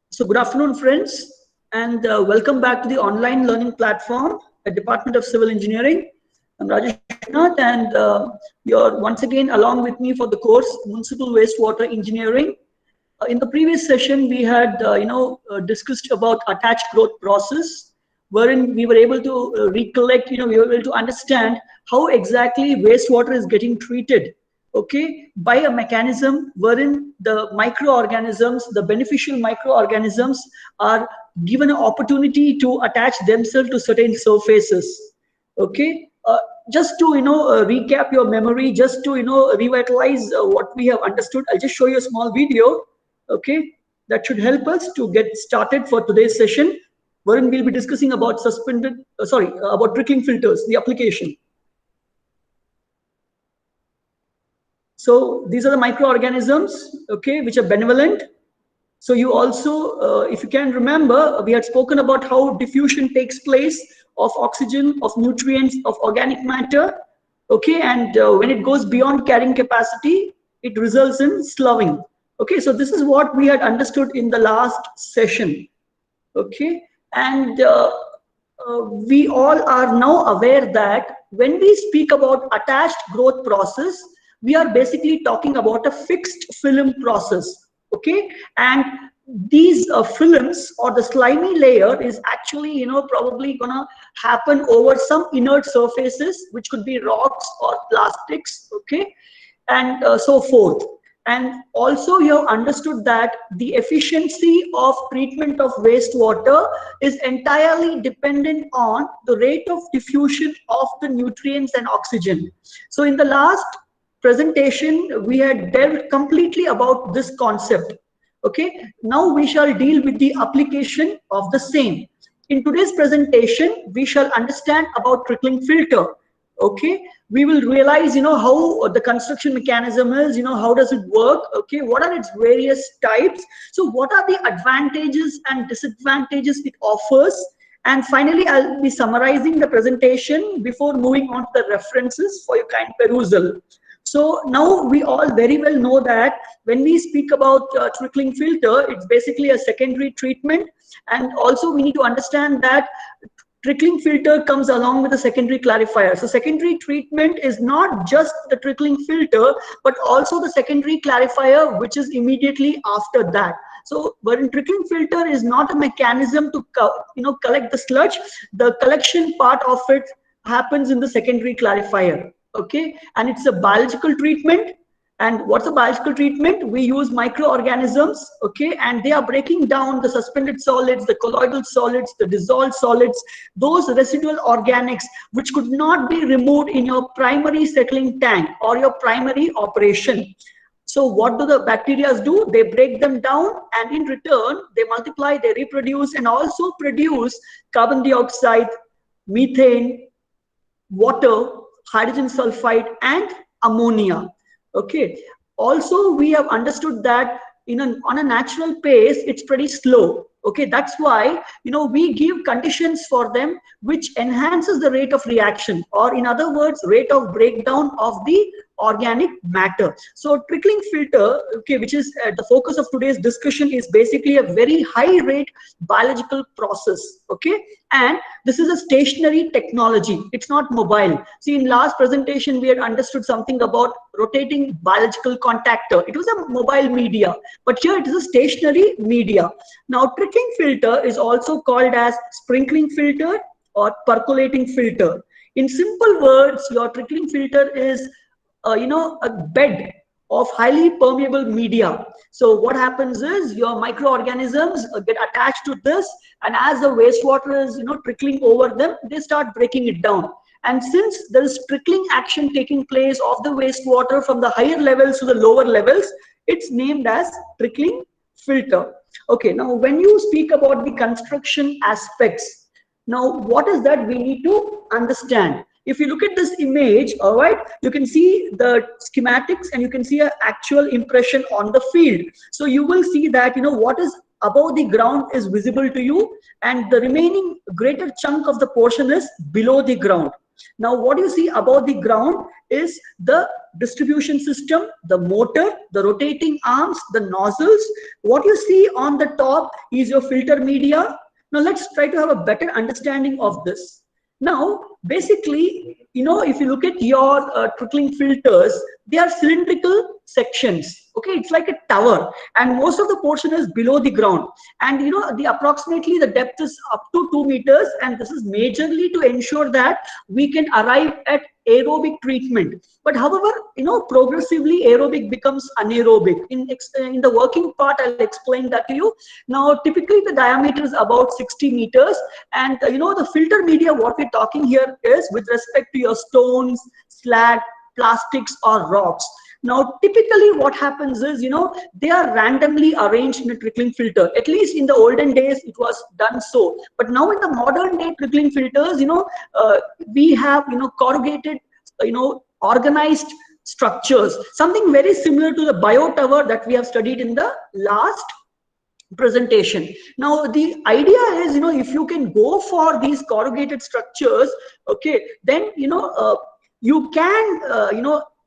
So good afternoon, friends, and welcome back to the online learning platform at Department of Civil Engineering. I'm Rajesh Vishnath, and you're once again along with me for the course Municipal Wastewater Engineering. In the previous session, we had discussed about attached growth process, wherein we were able to recollect, we were able to understand how exactly wastewater is getting treated, okay, by a mechanism wherein the microorganisms, the beneficial microorganisms, are given an opportunity to attach themselves to certain surfaces, okay. Just to recap your memory, just to revitalize what we have understood, I'll just show you a small video, okay, that should help us to get started for today's session, wherein we'll be discussing about about trickling filters, the application. So these are the microorganisms, okay, which are benevolent. So you also, if you can remember, we had spoken about how diffusion takes place of oxygen, of nutrients, of organic matter, okay, and when it goes beyond carrying capacity, it results in sloughing. Okay, so this is what we had understood in the last session, okay, and we all are now aware that when we speak about attached growth process, we are basically talking about a fixed film process, okay, and these films or the slimy layer is actually probably gonna happen over some inert surfaces, which could be rocks or plastics, okay, and so forth. And also you have understood that the efficiency of treatment of wastewater is entirely dependent on the rate of diffusion of the nutrients and oxygen. So in the last presentation, we had delved completely about this concept. Okay, now we shall deal with the application of the same. In today's presentation, we shall understand about trickling filter. Okay, we will realize how the construction mechanism is, how does it work, okay, what are its various types, so what are the advantages and disadvantages it offers, and finally I'll be summarizing the presentation before moving on to the references for your kind perusal. So now we all very well know that when we speak about trickling filter, it's basically a secondary treatment, and also we need to understand that trickling filter comes along with a secondary clarifier. So secondary treatment is not just the trickling filter, but also the secondary clarifier, which is immediately after that. So wherein trickling filter is not a mechanism to collect the sludge, the collection part of it happens in the secondary clarifier, okay, and it's a biological treatment. And what's a biological treatment? We use microorganisms, okay, and they are breaking down the suspended solids, the colloidal solids, the dissolved solids, those residual organics which could not be removed in your primary settling tank or your primary operation. So what do the bacteria do? They break them down, and in return they multiply, they reproduce, and also produce carbon dioxide, methane, water, hydrogen sulfide, and ammonia. Okay, also we have understood that on a natural pace it's pretty slow. Okay, that's why we give conditions for them which enhances the rate of reaction, or in other words, rate of breakdown of the organic matter. So trickling filter, okay, which is the focus of today's discussion, is basically a very high rate biological process, okay, and this is a stationary technology, it's not mobile. See, in last presentation we had understood something about rotating biological contactor. It was a mobile media, but here it is a stationary media. Now trickling filter is also called as sprinkling filter or percolating filter. In simple words, your trickling filter is a bed of highly permeable media. So what happens is your microorganisms get attached to this, and as the wastewater is trickling over them, they start breaking it down. And since there is trickling action taking place of the wastewater from the higher levels to the lower levels, it's named as trickling filter. Okay, now when you speak about the construction aspects, now what is that we need to understand? If you look at this image, all right, you can see the schematics and you can see an actual impression on the field. So you will see that what is above the ground is visible to you, and the remaining greater chunk of the portion is below the ground. Now what you see above the ground is the distribution system, the motor, the rotating arms, the nozzles. What you see on the top is your filter media. Now let's try to have a better understanding of this. Now, basically, if you look at your trickling filters, they are cylindrical sections. Okay, it's like a tower, and most of the portion is below the ground. And approximately the depth is up to 2 meters, and this is majorly to ensure that we can arrive at aerobic treatment. But however, progressively aerobic becomes anaerobic. In the working part, I'll explain that to you. Now, typically the diameter is about 60 meters, and the filter media, what we're talking here is with respect to your stones, slag, plastics, or rocks. Now, typically what happens is, they are randomly arranged in a trickling filter. At least in the olden days, it was done so. But now in the modern day trickling filters, we have, corrugated, organized structures, something very similar to the bio tower that we have studied in the last presentation. Now, the idea is, if you can go for these corrugated structures, okay, then, you can,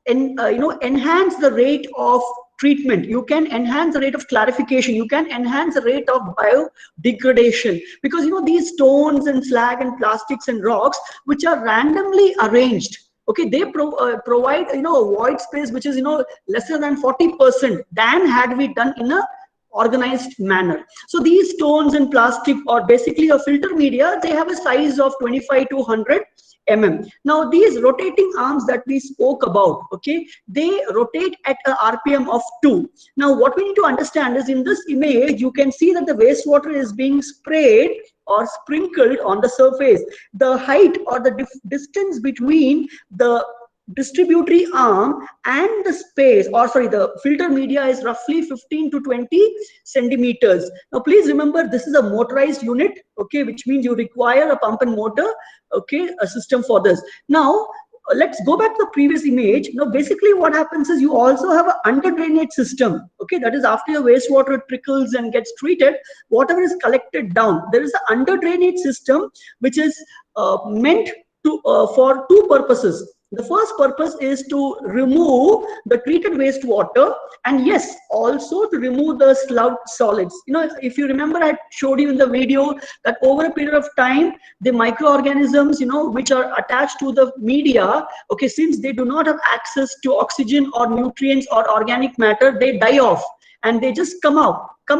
enhance the rate of treatment. You can enhance the rate of clarification. You can enhance the rate of biodegradation, because these stones and slag and plastics and rocks which are randomly arranged, okay, they provide a void space which is lesser than 40% than had we done in a organized manner. So these stones and plastic, or basically a filter media, they have a size of 25 to 100 mm. Now these rotating arms that we spoke about, okay, they rotate at a RPM of 2. Now what we need to understand is, in this image you can see that the wastewater is being sprayed or sprinkled on the surface. The height or the distance between the distributory arm and the space, or sorry, the filter media is roughly 15 to 20 centimeters. Now please remember, this is a motorized unit, okay, which means you require a pump and motor, okay, a system for this. Now let's go back to the previous image. Now basically what happens is, you also have an under drainage system, okay, that is after your wastewater trickles and gets treated, whatever is collected down, there is an under drainage system which is meant to for two purposes. The first purpose is to remove the treated wastewater, and yes, also to remove the sludge solids. If you remember, I showed you in the video that over a period of time, the microorganisms, which are attached to the media, okay, since they do not have access to oxygen or nutrients or organic matter, they die off and they just come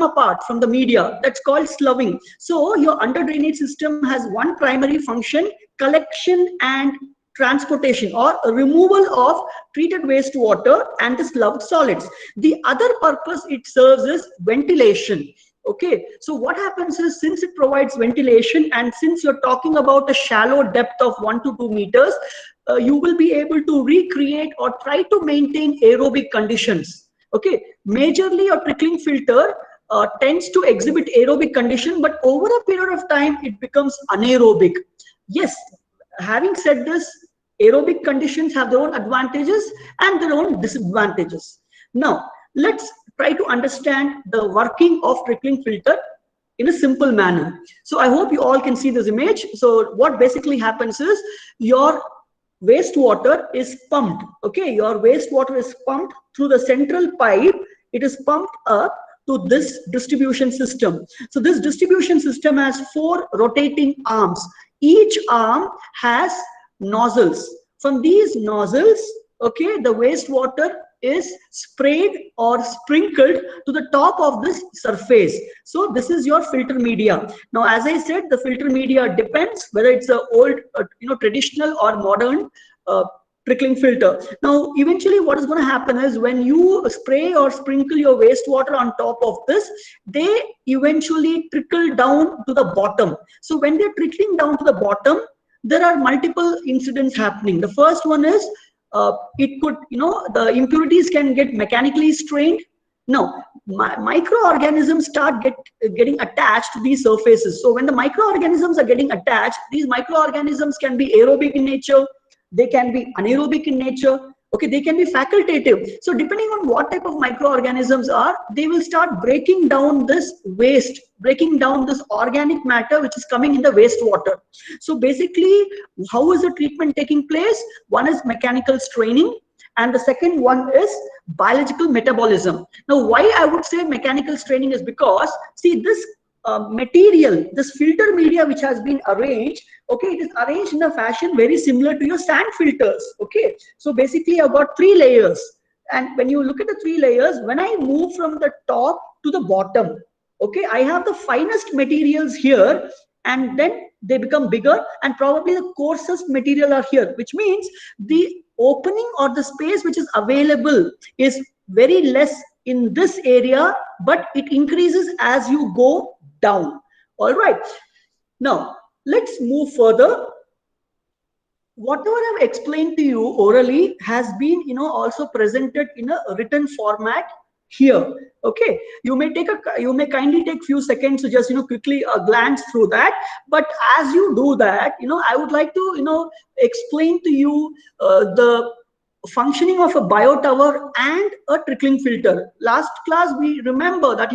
apart from the media. That's called sloughing. So your under drainage system has one primary function: collection and transportation, or removal of treated wastewater and the sloughed solids. The other purpose it serves is ventilation. Okay, so what happens is, since it provides ventilation, and since you're talking about a shallow depth of 1 to 2 meters, you will be able to recreate or try to maintain aerobic conditions. Okay, majorly a trickling filter tends to exhibit aerobic condition, but over a period of time it becomes anaerobic. Yes, having said this, aerobic conditions have their own advantages and their own disadvantages. Now let's try to understand the working of trickling filter in a simple manner. So I hope you all can see this image. So what basically happens is, your wastewater is pumped. Okay, your wastewater is pumped through the central pipe. It is pumped up to this distribution system. So this distribution system has 4 rotating arms. Each arm has nozzles. From these nozzles, okay, the wastewater is sprayed or sprinkled to the top of this surface. So this is your filter media. Now, as I said, the filter media depends whether it's a old, traditional or modern trickling filter. Now, eventually what is going to happen is, when you spray or sprinkle your wastewater on top of this, they eventually trickle down to the bottom. So when they're trickling down to the bottom, there are multiple incidents happening. The first one is, it could, the impurities can get mechanically strained. Now, microorganisms start getting attached to these surfaces. So when the microorganisms are getting attached, these microorganisms can be aerobic in nature, they can be anaerobic in nature, okay, they can be facultative. So depending on what type of microorganisms are, they will start breaking down this waste, breaking down this organic matter which is coming in the wastewater. So basically, how is the treatment taking place? One is mechanical straining, and the second one is biological metabolism. Now, why I would say mechanical straining is because, see, this material, this filter media which has been arranged, okay, it is arranged in a fashion very similar to your sand filters. Okay, so basically I've got 3 layers, and when you look at the 3 layers, when I move from the top to the bottom, okay, I have the finest materials here, and then they become bigger, and probably the coarsest material are here, which means the opening or the space which is available is very less in this area, but it increases as you go down. All right, now let's move further. Whatever I've explained to you orally has been, also presented in a written format here. Okay, you may kindly take few seconds to just, quickly glance through that. But as you do that, I would like to, explain to you the functioning of a biotower and a trickling filter. Last class we remember that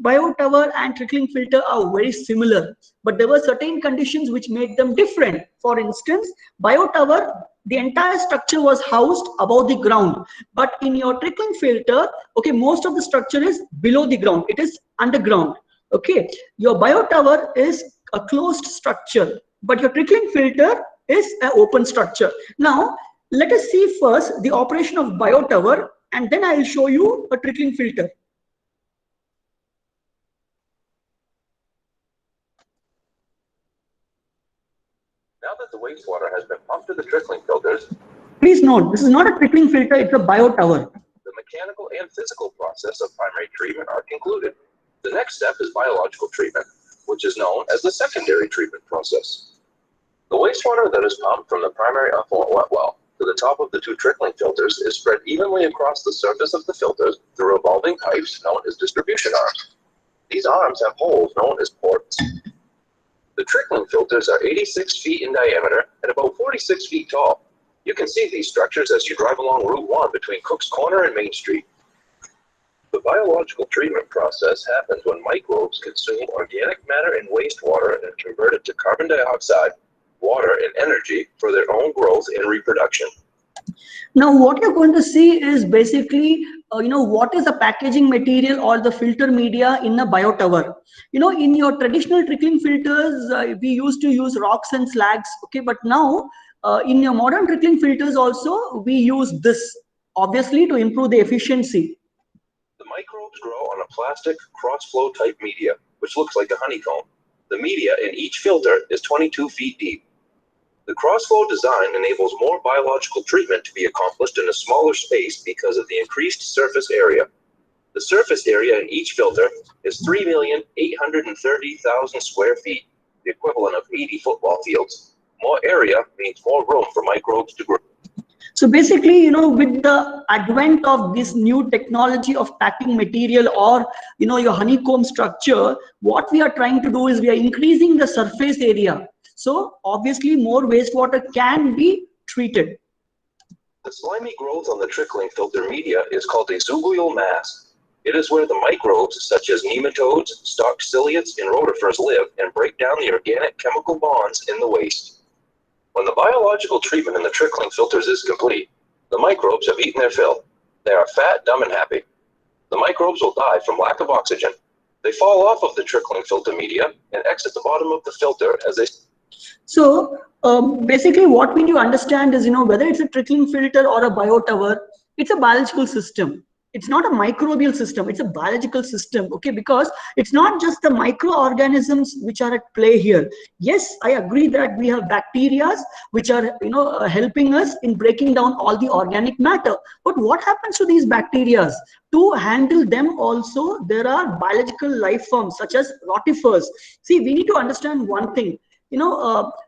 biotower and trickling filter are very similar, but there were certain conditions which made them different. For instance, biotower, the entire structure was housed above the ground, but in your trickling filter, okay, most of the structure is below the ground, it is underground. Okay, your biotower is a closed structure, but your trickling filter is an open structure. Now let us see first the operation of biotower, and then I will show you a trickling filter. Now that the wastewater has been pumped to the trickling filters, please note, this is not a trickling filter, it's a biotower. The mechanical and physical process of primary treatment are concluded. The next step is biological treatment, which is known as the secondary treatment process. The wastewater that is pumped from the primary effluent wet well to the top of the 2 trickling filters is spread evenly across the surface of the filters through revolving pipes known as distribution arms. These arms have holes known as ports. The trickling filters are 86 feet in diameter and about 46 feet tall. You can see these structures as you drive along Route 1 between Cook's Corner and Main Street. The biological treatment process happens when microbes consume organic matter in wastewater and convert it to carbon dioxide, water, and energy for their own growth and reproduction. Now what you're going to see is basically what is the packaging material or the filter media in a biotower. In your traditional trickling filters, we used to use rocks and slags, okay, but now in your modern trickling filters also we use this, obviously, to improve the efficiency. The microbes grow on a plastic cross-flow type media, which looks like a honeycomb. The media in each filter is 22 feet deep. The cross-flow design enables more biological treatment to be accomplished in a smaller space because of the increased surface area. The surface area in each filter is 3,830,000 square feet, the equivalent of 80 football fields. More area means more room for microbes to grow. So basically, with the advent of this new technology of packing material or, your honeycomb structure, what we are trying to do is we are increasing the surface area. So obviously more wastewater can be treated. The slimy growth on the trickling filter media is called a zoogoidal mass. It is where the microbes such as nematodes, stalked ciliates, and rotifers live and break down the organic chemical bonds in the waste. When the biological treatment in the trickling filters is complete, the microbes have eaten their fill. They are fat, dumb, and happy. The microbes will die from lack of oxygen. They fall off of the trickling filter media and exit the bottom of the filter as they... So basically what we need to understand is, whether it's a trickling filter or a biotower, it's a biological system. It's not a microbial system, it's a biological system, okay, because it's not just the microorganisms which are at play here. Yes, I agree that we have bacteria which are, helping us in breaking down all the organic matter. But what happens to these bacteria? To handle them also, there are biological life forms such as rotifers. See, we need to understand one thing.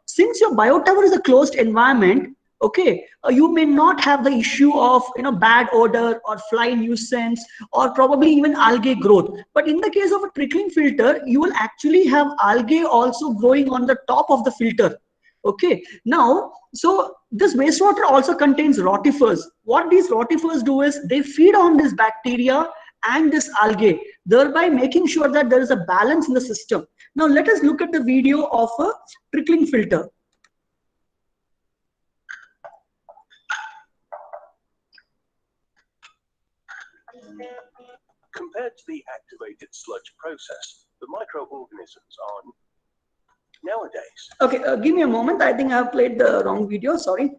Since your biotower is a closed environment, okay, you may not have the issue of bad odor or fly nuisance or probably even algae growth. But in the case of a trickling filter, you will actually have algae also growing on the top of the filter. Okay, now, so this wastewater also contains rotifers. What these rotifers do is they feed on this bacteria and this algae, thereby making sure that there is a balance in the system. Now let us look at the video of a trickling filter. Compared to the activated sludge process, the microorganisms are nowadays. Okay, give me a moment. I think I have played the wrong video. Sorry.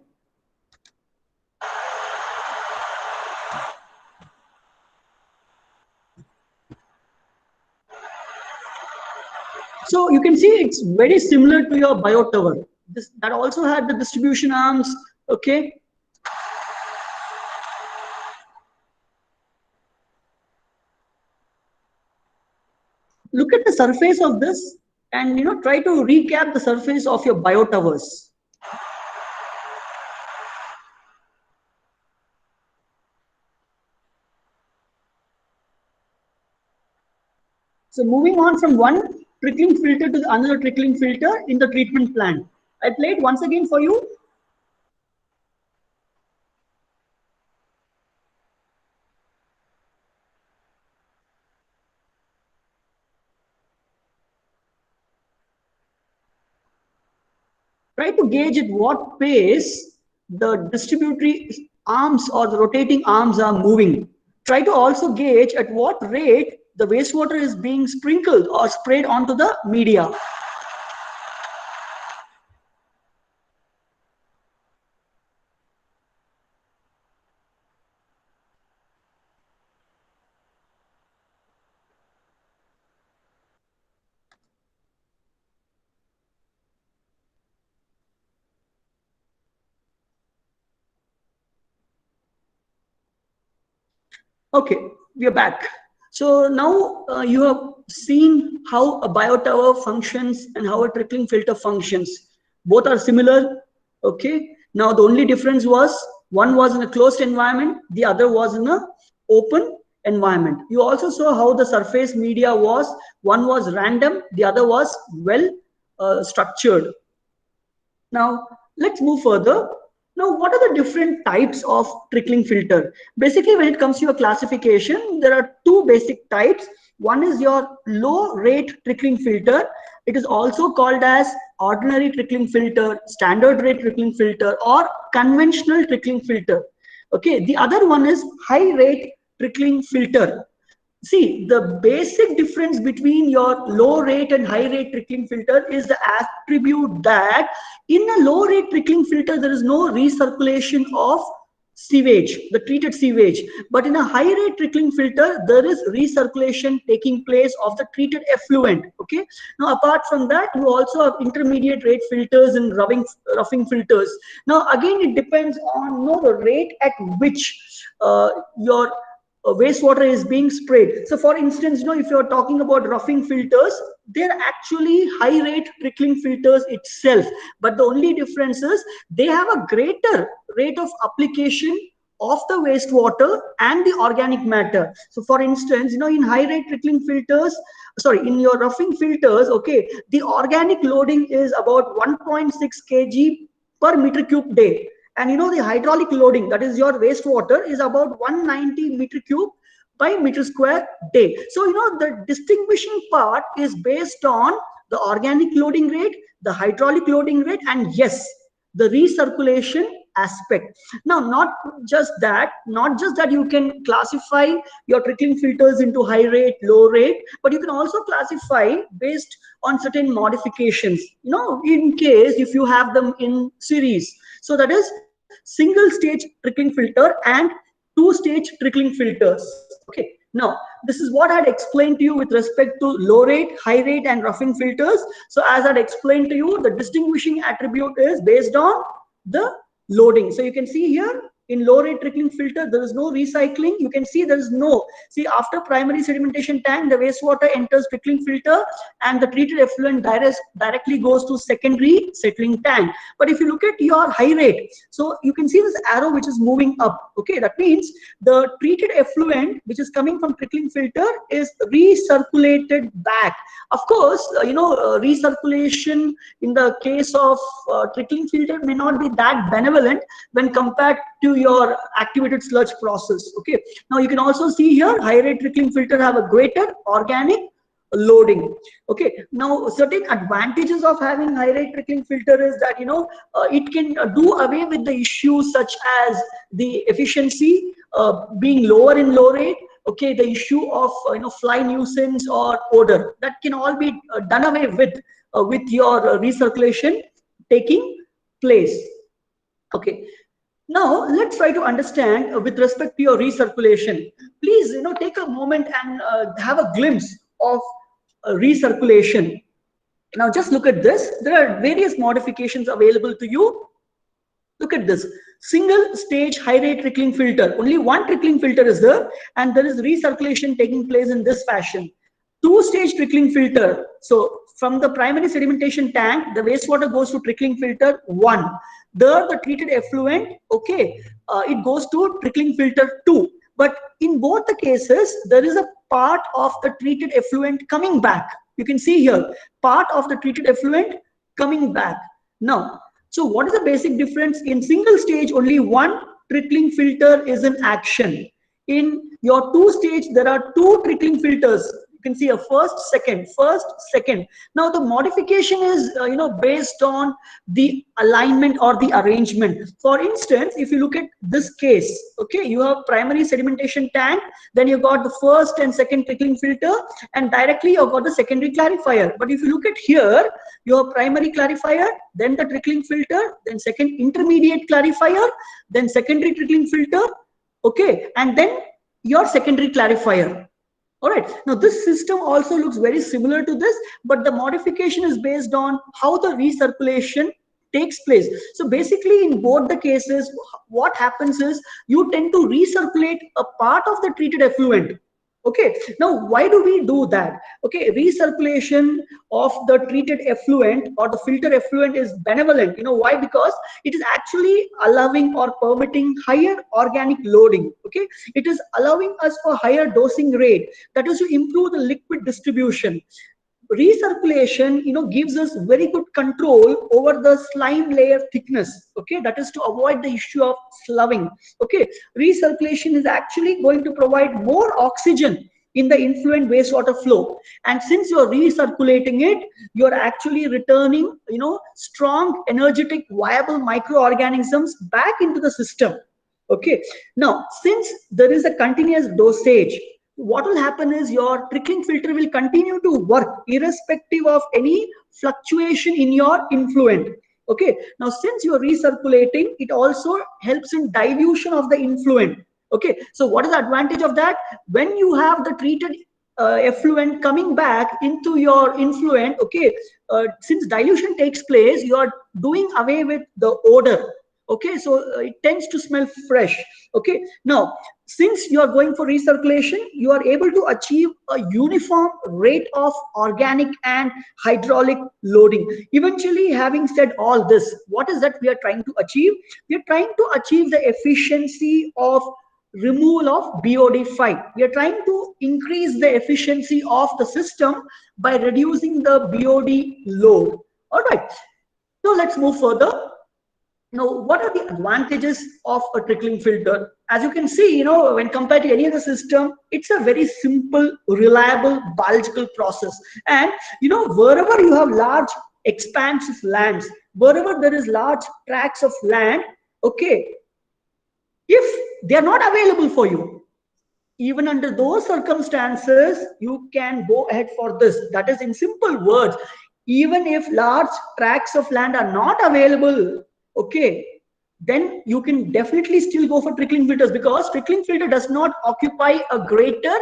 So you can see it's very similar to your BioTower. That also had the distribution arms. Okay. Look at the surface of this and try to recap the surface of your BioTowers. So moving on from one trickling filter to another trickling filter in the treatment plant. I played once again for you. Try to gauge at what pace the distributory arms or the rotating arms are moving. Try to also gauge at what rate the wastewater is being sprinkled or sprayed onto the media. Okay, we are back. So now you have seen how a BioTower functions and how a trickling filter functions. Both are similar. Okay. Now the only difference was one was in a closed environment, the other was in an open environment. You also saw how the surface media was. One was random, the other was well structured. Now let's move further. Now, what are the different types of trickling filter? Basically, when it comes to your classification, there are two basic types. One is your low rate trickling filter. It is also called as ordinary trickling filter, standard rate trickling filter, or conventional trickling filter. Okay, the other one is high rate trickling filter. See, the basic difference between your low rate and high rate trickling filter is the attribute that in a low rate trickling filter, there is no recirculation of sewage, the treated sewage. But in a high rate trickling filter, there is recirculation taking place of the treated effluent. Okay. Now, apart from that, you also have intermediate rate filters and roughing filters. Now, again, it depends on the rate at which your wastewater is being sprayed. So for instance, if you're talking about roughing filters, they're actually high rate trickling filters itself, but the only difference is they have a greater rate of application of the wastewater and the organic matter. So for instance, in high rate trickling filters, in your roughing filters, okay, the organic loading is about 1.6 kg per meter cube day. And the hydraulic loading, that is your wastewater, is about 190 meter cube by meter square day. So the distinguishing part is based on the organic loading rate, the hydraulic loading rate, and yes, the recirculation aspect. Now, not just that you can classify your trickling filters into high rate, low rate, but you can also classify based on certain modifications, in case if you have them in series. So that is single stage trickling filter and two stage trickling filters. Okay. Now, this is what I had explained to you with respect to low rate, high rate, and roughing filters. So as I had explained to you, the distinguishing attribute is based on the loading. So you can see here in low rate trickling filter, there is no recycling. You can see there is after primary sedimentation tank, the wastewater enters trickling filter and the treated effluent directly goes to secondary settling tank. But if you look at your high rate, so you can see this arrow which is moving up. Okay, that means the treated effluent which is coming from trickling filter is recirculated back. Of course, recirculation in the case of trickling filter may not be that benevolent when compared to your activated sludge process. Okay. Now you can also see here high rate trickling filter have a greater organic loading. Okay. Now certain advantages of having high rate trickling filter is that it can do away with the issues such as the efficiency being lower in low rate, okay, the issue of fly nuisance or odor, that can all be done away with your recirculation taking place. Okay, now let's try to understand with respect to your recirculation. Please take a moment and have a glimpse of recirculation. Now just look at this. There are various modifications available to you. Look at this. Single stage high rate trickling filter. Only one trickling filter is there, and there is recirculation taking place in this fashion. Two-stage trickling filter. So from the primary sedimentation tank, the wastewater goes to trickling filter 1. There the treated effluent, okay, it goes to trickling filter 2. But in both the cases, there is a part of the treated effluent coming back. You can see here, part of the treated effluent coming back. Now, so what is the basic difference? In single stage, only one trickling filter is in action. In your two stage, there are two trickling filters. You can see a first, second. Now the modification is based on the alignment or the arrangement. For instance, if you look at this case, okay, you have primary sedimentation tank, then you got the first and second trickling filter, and directly you got the secondary clarifier. But if you look at here, your primary clarifier, then the trickling filter, then second intermediate clarifier, then secondary trickling filter, okay, and then your secondary clarifier. All right, now this system also looks very similar to this, but the modification is based on how the recirculation takes place. So basically in both the cases, what happens is you tend to recirculate a part of the treated effluent. Okay, now why do we do that? Okay, recirculation of the treated effluent or the filter effluent is benevolent. You know why? Because it is actually allowing or permitting higher organic loading. Okay, it is allowing us for higher dosing rate, that is to improve the liquid distribution. Recirculation gives us very good control over the slime layer thickness, okay, that is to avoid the issue of sloughing. Okay, recirculation is actually going to provide more oxygen in the influent wastewater flow, and since you're recirculating it, you're actually returning strong, energetic, viable microorganisms back into the system. Okay, now since there is a continuous dosage, what will happen is your trickling filter will continue to work irrespective of any fluctuation in your influent. Okay, now since you are recirculating, it also helps in dilution of the influent. Okay, so what is the advantage of that? When you have the treated effluent coming back into your influent, okay, since dilution takes place, you are doing away with the odor. Okay, so it tends to smell fresh. Okay, now since you are going for recirculation, you are able to achieve a uniform rate of organic and hydraulic loading. Eventually, having said all this, what is that we are trying to achieve? We are trying to achieve the efficiency of removal of BOD5. We are trying to increase the efficiency of the system by reducing the BOD load. All right, now let's move further. Now, what are the advantages of a trickling filter? As you can see, when compared to any other system, it's a very simple, reliable, biological process. And, wherever you have large expansive lands, wherever there is large tracts of land, okay, if they are not available for you, even under those circumstances, you can go ahead for this. That is, in simple words, even if large tracts of land are not available, okay, then you can definitely still go for trickling filters, because trickling filter does not occupy a greater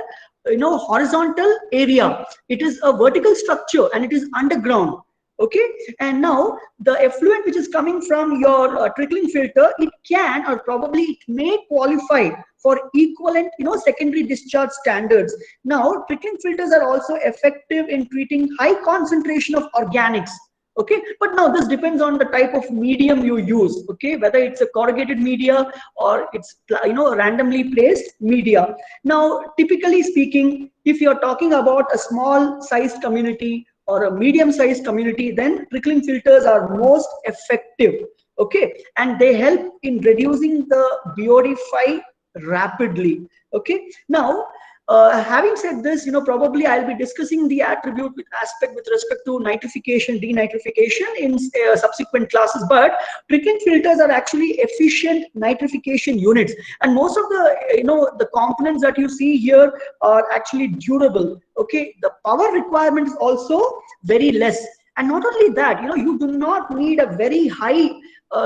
horizontal area. It is a vertical structure and it is underground. Okay, and now the effluent which is coming from your trickling filter, it can, or probably it may qualify for equivalent secondary discharge standards. Now trickling filters are also effective in treating high concentration of organics. Okay, but now this depends on the type of medium you use. Okay, whether it's a corrugated media or it's randomly placed media. Now typically speaking, if you're talking about a small sized community or a medium sized community, then trickling filters are most effective. Okay, and they help in reducing the BOD5 rapidly. Okay, now Having said this, probably I'll be discussing the attribute with aspect with respect to nitrification, denitrification in subsequent classes. But trickling filters are actually efficient nitrification units, and most of the the components that you see here are actually durable. Okay, the power requirement is also very less, and not only that, you do not need a very high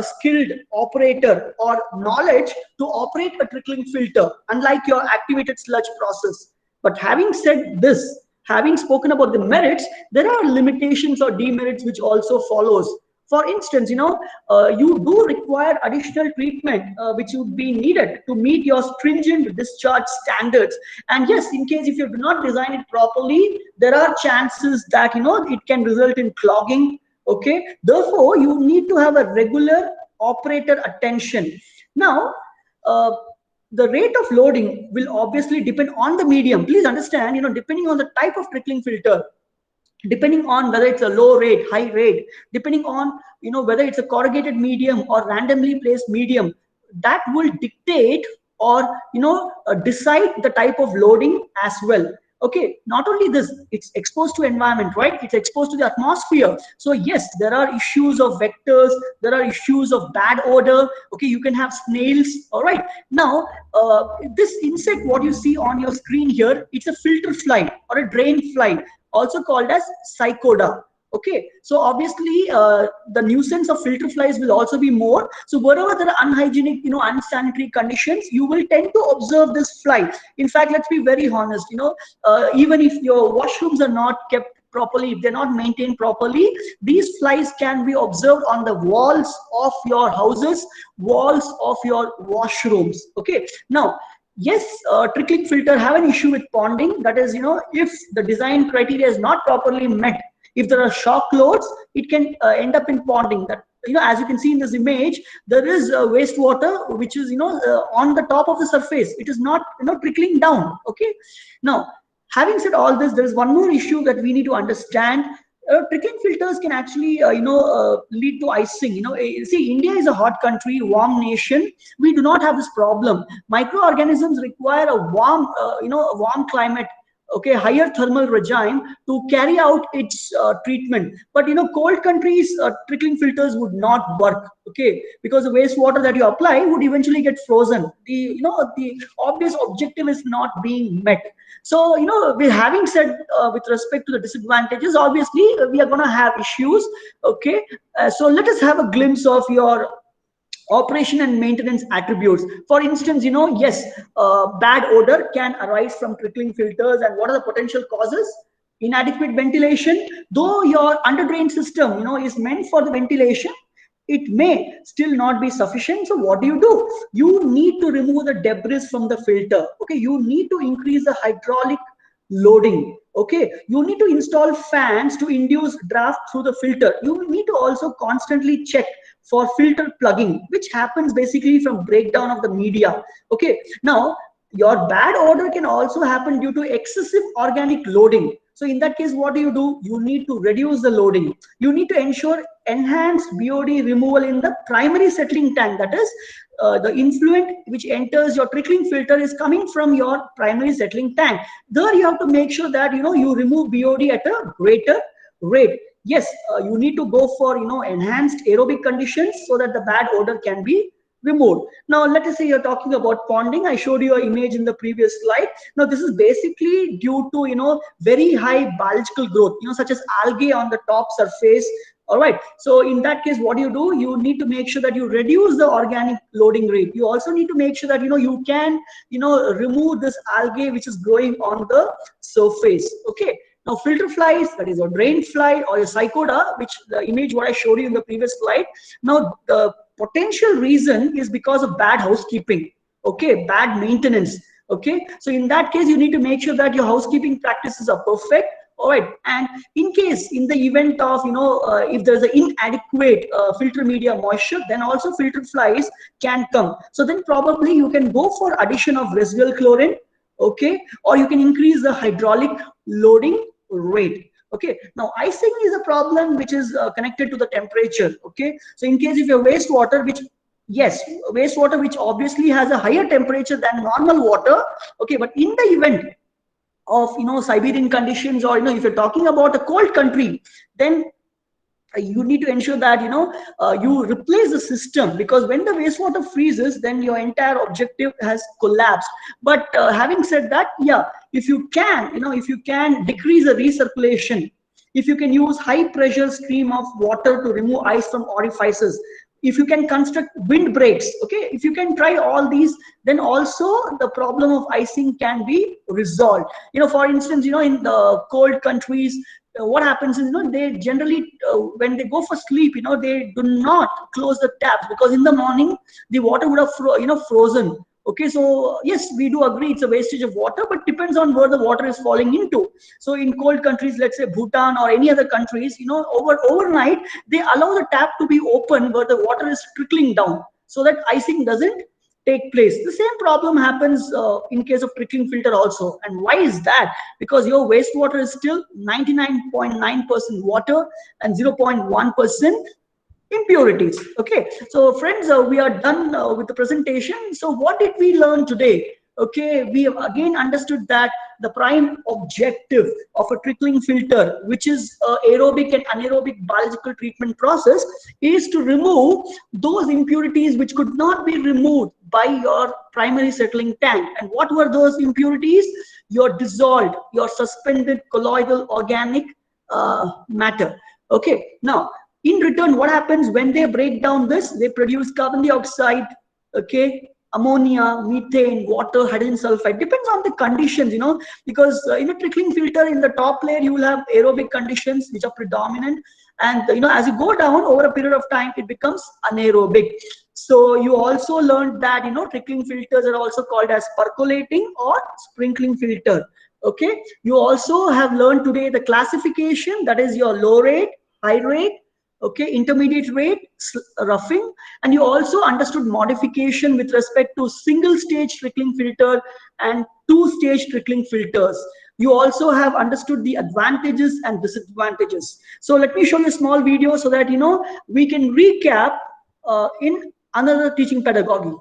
skilled operator or knowledge to operate a trickling filter, unlike your activated sludge process. But having said this, having spoken about the merits, there are limitations or demerits which also follows. For instance, you do require additional treatment which would be needed to meet your stringent discharge standards. And yes, in case if you do not design it properly, there are chances that it can result in clogging. Okay, therefore you need to have a regular operator attention. Now, the rate of loading will obviously depend on the medium. Please understand, depending on the type of trickling filter, depending on whether it's a low rate, high rate, depending on whether it's a corrugated medium or randomly placed medium, that will dictate or decide the type of loading as well. Okay, not only this, it's exposed to environment, right? It's exposed to the atmosphere. So yes, there are issues of vectors, there are issues of bad odor. Okay, you can have snails. All right, now this insect, what you see on your screen here, it's a filter fly or a drain fly, also called as Sycoda. Okay, so obviously the nuisance of filter flies will also be more. So wherever there are unhygienic, unsanitary conditions, you will tend to observe this fly. In fact, let's be very honest, even if your washrooms are not kept properly, if they're not maintained properly, these flies can be observed on the walls of your houses, walls of your washrooms. Okay, now, yes, trickling filter have an issue with ponding. That is, if the design criteria is not properly met, if there are shock loads, it can end up in ponding. That, as you can see in this image, there is wastewater which is on the top of the surface. It is not trickling down. Okay, now, having said all this, there is one more issue that we need to understand. Trickling filters can actually lead to icing. See, India is a hot country, warm nation. We do not have this problem. Microorganisms require a warm a warm climate, okay, higher thermal regime to carry out its treatment. But cold countries, trickling filters would not work. Okay, because the wastewater that you apply would eventually get frozen. The obvious objective is not being met. So with having said with respect to the disadvantages, obviously we are going to have issues. Okay, so let us have a glimpse of your operation and maintenance attributes. For instance, yes, bad odor can arise from trickling filters. And what are the potential causes? Inadequate ventilation. Though your underdrain system is meant for the ventilation, it may still not be sufficient. So what do? You need to remove the debris from the filter. Okay, you need to increase the hydraulic loading. Okay, you need to install fans to induce draft through the filter. You need to also constantly check for filter plugging, which happens basically from breakdown of the media. Okay, now your bad odor can also happen due to excessive organic loading. So in that case, what do? You need to reduce the loading. You need to ensure enhanced BOD removal in the primary settling tank. That is, the influent which enters your trickling filter is coming from your primary settling tank. There you have to make sure that you remove BOD at a greater rate. Yes, you need to go for enhanced aerobic conditions so that the bad odor can be removed. Now let us say you're talking about ponding. I showed you an image in the previous slide. Now this is basically due to very high biological growth, such as algae on the top surface. All right, so in that case, what do? You need to make sure that you reduce the organic loading rate. You also need to make sure that you can remove this algae which is growing on the surface. Okay, now filter flies, that is a drain fly or a Sycoda, which the image what I showed you in the previous slide. Now the potential reason is because of bad housekeeping. Okay, bad maintenance. Okay, so in that case, you need to make sure that your housekeeping practices are perfect. All right, and in the event of if there's an inadequate filter media moisture, then also filter flies can come. So then probably you can go for addition of residual chlorine. Okay, or you can increase the hydraulic loading rate. Okay, now icing is a problem which is connected to the temperature. Okay, so in case if your wastewater, which wastewater which obviously has a higher temperature than normal water. Okay, but in the event of Siberian conditions, or if you're talking about a cold country, then you need to ensure that you replace the system, because when the wastewater freezes, then your entire objective has collapsed. But having said that, yeah, if you can decrease the recirculation, if you can use high pressure stream of water to remove ice from orifices, if you can construct windbreaks, okay, if you can try all these, then also the problem of icing can be resolved. For instance, in the cold countries, what happens is, they generally, when they go for sleep, they do not close the taps, because in the morning the water would have frozen. Okay, so yes, we do agree it's a wastage of water, but depends on where the water is falling into. So in cold countries, let's say Bhutan or any other countries, overnight they allow the tap to be open where the water is trickling down, so that icing doesn't take place. The same problem happens in case of trickling filter also. And why is that? Because your wastewater is still 99.9% water and 0.1% impurities. Okay, so friends, we are done with the presentation. So what did we learn today? Okay, we have again understood that the prime objective of a trickling filter, which is aerobic and anaerobic biological treatment process, is to remove those impurities which could not be removed by your primary settling tank. And what were those impurities? Your dissolved, your suspended colloidal organic matter. Okay, now in return, what happens when they break down this? They produce carbon dioxide, okay, ammonia, methane, water, hydrogen sulfide. Depends on the conditions, because in a trickling filter, in the top layer, you will have aerobic conditions which are predominant. And, as you go down over a period of time, it becomes anaerobic. So you also learned that, trickling filters are also called as percolating or sprinkling filter. Okay. You also have learned today the classification, that is your low rate, high rate, okay, intermediate rate, roughing. And you also understood modification with respect to single stage trickling filter and two stage trickling filters. You also have understood the advantages and disadvantages. So let me show you a small video so that we can recap in another teaching pedagogy.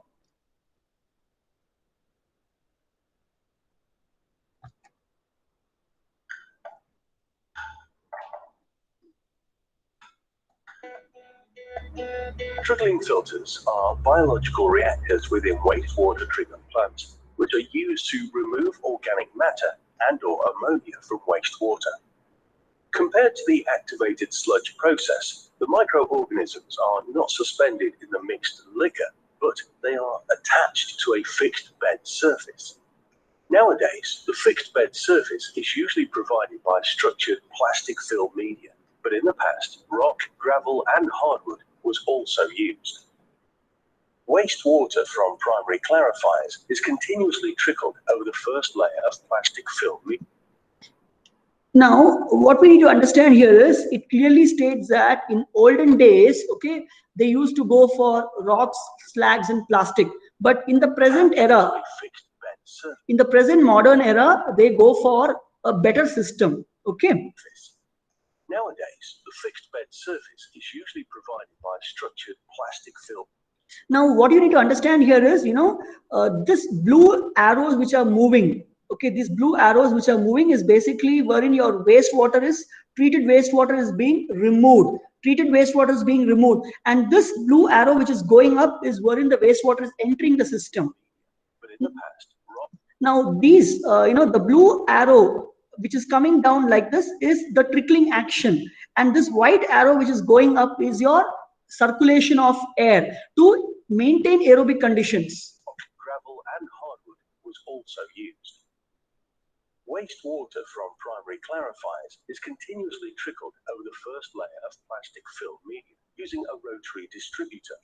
Trickling filters are biological reactors within wastewater treatment plants, which are used to remove organic matter and/or ammonia from wastewater. Compared to the activated sludge process, the microorganisms are not suspended in the mixed liquor, but they are attached to a fixed bed surface. Nowadays, the fixed bed surface is usually provided by structured plastic fill media, but in the past, rock, gravel, and hardwood was also used. Wastewater from primary clarifiers is continuously trickled over the first layer of plastic film media. Now, what we need to understand here is, it clearly states that in olden days, okay, they used to go for rocks, slags, and plastic. But in the present era, in the present modern era, they go for a better system. Okay. Nowadays, the fixed bed surface is usually provided by structured plastic film. Now, what you need to understand here is, this blue arrows which are moving, okay, these blue arrows which are moving is basically wherein your wastewater is, treated wastewater is being removed. Treated wastewater is being removed. And this blue arrow which is going up is wherein the wastewater is entering the system. But in the past, now these, the blue arrow which is coming down like this is the trickling action. And this white arrow which is going up is your circulation of air to maintain aerobic conditions. Gravel and hardwood was also used. Wastewater from primary clarifiers is continuously trickled over the first layer of plastic film media using a rotary distributor.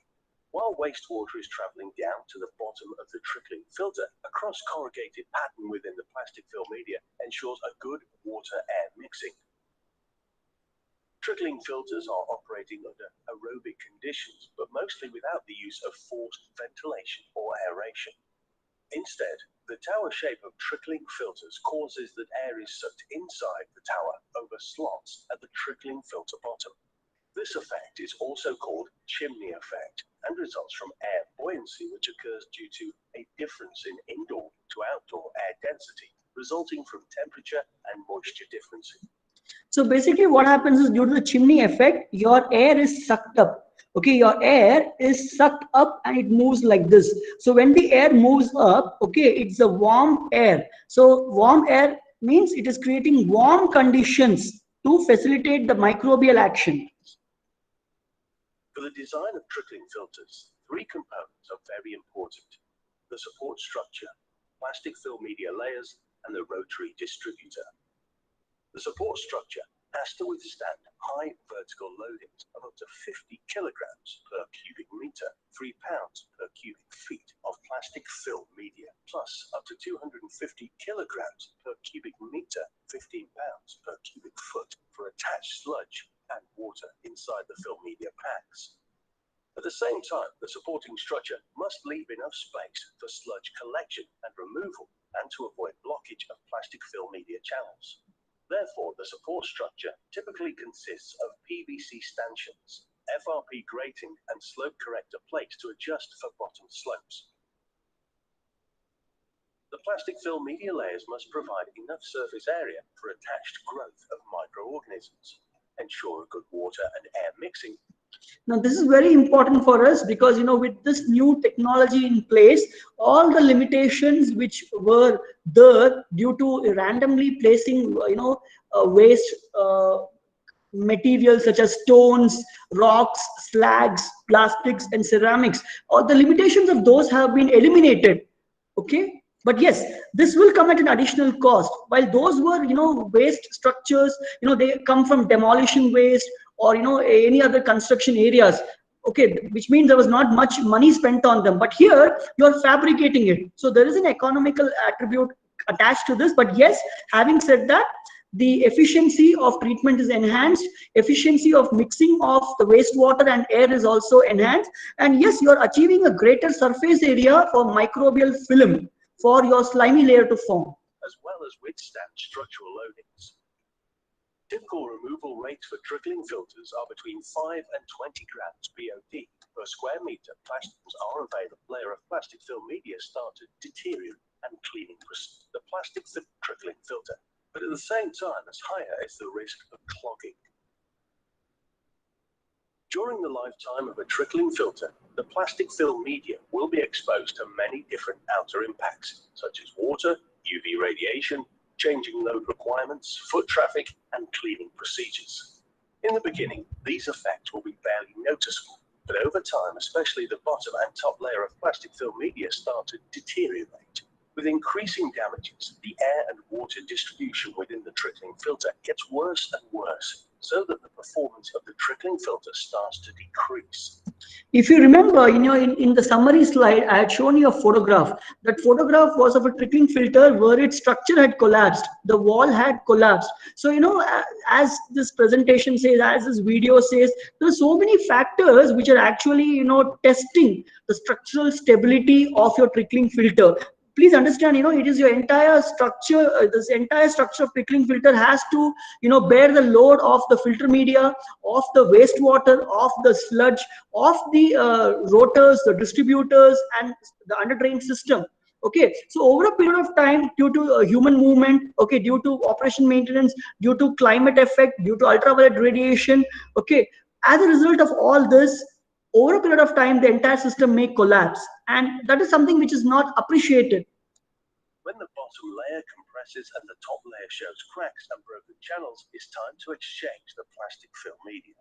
While wastewater is traveling down to the bottom of the trickling filter, a cross-corrugated pattern within the plastic film media ensures a good water-air mixing. Trickling filters are operating under aerobic conditions, but mostly without the use of forced ventilation or aeration. Instead, the tower shape of trickling filters causes that air is sucked inside the tower over slots at the trickling filter bottom. This effect is also called chimney effect and results from air buoyancy, which occurs due to a difference in indoor to outdoor air density resulting from temperature and moisture differencing. So basically what happens is, due to the chimney effect, your air is sucked up. Okay, your air is sucked up and it moves like this. So when the air moves up, okay, it's a warm air. So warm air means it is creating warm conditions to facilitate the microbial action. For the design of trickling filters, three components are very important: the support structure, plastic film media layers, and the rotary distributor. The support structure has to withstand high vertical loadings of up to 50 kilograms per cubic meter, 3 pounds per cubic feet of plastic film media, plus up to 250 kilograms per cubic meter, 15 pounds per cubic foot for attached sludge and water inside the film media packs. At the same time, the supporting structure must leave enough space for sludge collection and removal and to avoid blockage of plastic film media channels. Therefore, the support structure typically consists of PVC stanchions, FRP grating, and slope corrector plates to adjust for bottom slopes. The plastic film media layers must provide enough surface area for attached growth of microorganisms, ensure a good water and air mixing. Now this is very important for us because, you know, with this new technology in place, all the limitations which were there due to randomly placing, waste materials such as stones, rocks, slags, plastics, and ceramics, all the limitations of those have been eliminated. Okay, but yes, this will come at an additional cost. While those were, waste structures, they come from demolition waste or, any other construction areas. Okay, which means there was not much money spent on them. But here you're fabricating it, so there is an economical attribute attached to this. But yes, having said that, the efficiency of treatment is enhanced, efficiency of mixing of the wastewater and air is also enhanced, and yes, you're achieving a greater surface area for microbial film for your slimy layer to form, as well as withstand structural loadings. Typical removal rates for trickling filters are between 5 and 20 grams BOD per square meter. Plastics are available. Layer of plastic film media start to deteriorate and cleaning the plastic trickling filter, but at the same time, as higher is the risk of clogging. During the lifetime of a trickling filter, the plastic film media will be exposed to many different outer impacts, such as water, UV radiation, changing load requirements, foot traffic, and cleaning procedures. In the beginning, these effects will be barely noticeable, but over time, especially the bottom and top layer of plastic film media start to deteriorate. With increasing damages, the air and water distribution within the trickling filter gets worse and worse, so that the performance of the trickling filter starts to decrease. If you remember, in the summary slide, I had shown you a photograph. That photograph was of a trickling filter where its structure had collapsed. The wall had collapsed. So, as this presentation says, as this video says, there are so many factors which are actually, testing the structural stability of your trickling filter. Please understand, it is your entire structure, this entire structure of trickling filter has to, bear the load of the filter media, of the wastewater, of the sludge, of the rotors, the distributors, and the under drain system. Okay, so over a period of time, due to human movement, okay, due to operation maintenance, due to climate effect, due to ultraviolet radiation, okay, as a result of all this, over a period of time, the entire system may collapse, and that is something which is not appreciated. When the bottom layer compresses and the top layer shows cracks and broken channels, it's time to exchange the plastic film media.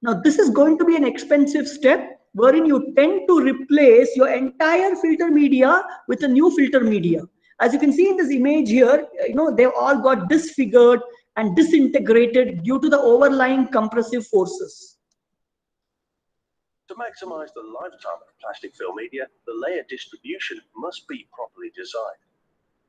Now, this is going to be an expensive step wherein you tend to replace your entire filter media with a new filter media. As you can see in this image here, they've all got disfigured and disintegrated due to the overlying compressive forces. To maximize the lifetime of plastic film media, the layer distribution must be properly designed.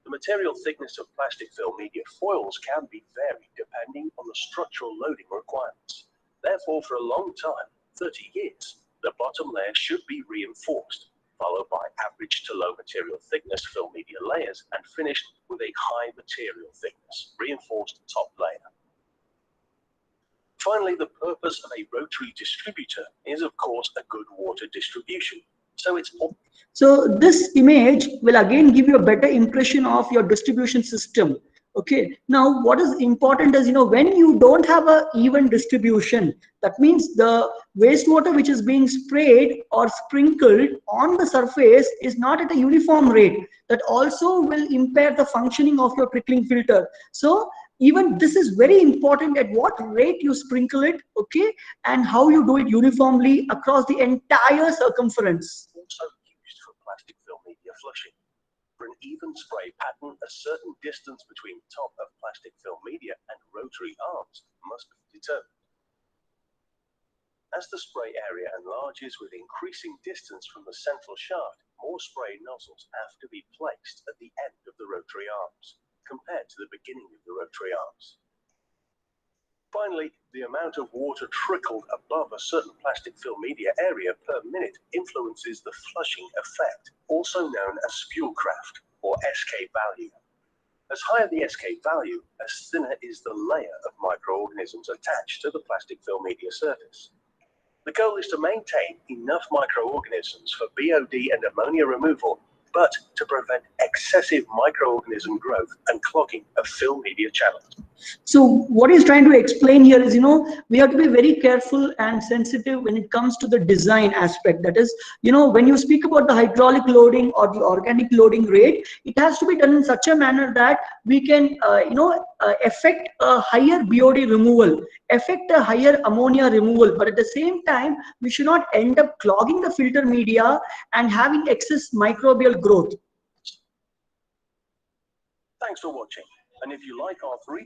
The material thickness of plastic film media foils can be varied depending on the structural loading requirements. Therefore, for a long time, 30 years, the bottom layer should be reinforced, followed by average to low material thickness film media layers, and finished with a high material thickness, reinforced top layer. Finally, the purpose of a rotary distributor is, of course, a good water distribution. So it's So this image will again give you a better impression of your distribution system. Okay, now what is important is, when you don't have an even distribution, that means the wastewater which is being sprayed or sprinkled on the surface is not at a uniform rate. That also will impair the functioning of your trickling filter. So even this is very important, at what rate you sprinkle it, okay, and how you do it uniformly across the entire circumference. also used for plastic film media flushing. For an even spray pattern, a certain distance between top of plastic film media and rotary arms must be determined. As the spray area enlarges with increasing distance from the central shaft, more spray nozzles have to be placed at the end of the rotary arms, compared to the beginning of the rotary arms. Finally, the amount of water trickled above a certain plastic film media area per minute influences the flushing effect, also known as Spulkraft, or SK value. As higher the SK value, as thinner is the layer of microorganisms attached to the plastic film media surface. The goal is to maintain enough microorganisms for BOD and ammonia removal, but to prevent excessive microorganism growth and clogging of film media channels. So what he's trying to explain here is, we have to be very careful and sensitive when it comes to the design aspect. That is, when you speak about the hydraulic loading or the organic loading rate, it has to be done in such a manner that we can, affect a higher BOD removal, affect a higher ammonia removal, but at the same time, we should not end up clogging the filter media and having excess microbial growth. Thanks for watching. And if you like R3,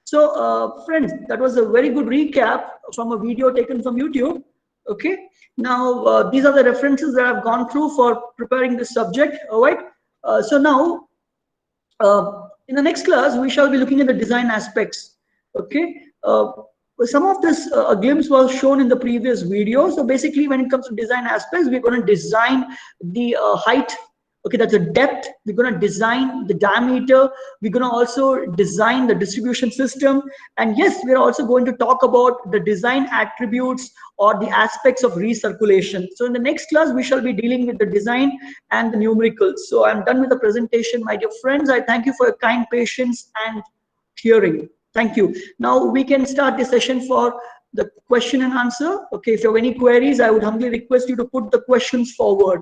so friends, that was a very good recap from a video taken from YouTube. Okay, now these are the references that I've gone through for preparing this subject. All right, so now in the next class we shall be looking at the design aspects. Okay, some of this a glimpse was shown in the previous video. So basically, when it comes to design aspects, we're going to design the height. Okay, that's the depth. We're going to design the diameter. We're going to also design the distribution system. And yes, we're also going to talk about the design attributes or the aspects of recirculation. So in the next class, we shall be dealing with the design and the numericals. So I'm done with the presentation, my dear friends. I thank you for your kind patience and hearing. Thank you. Now we can start the session for the question and answer. Okay, if you have any queries, I would humbly request you to put the questions forward.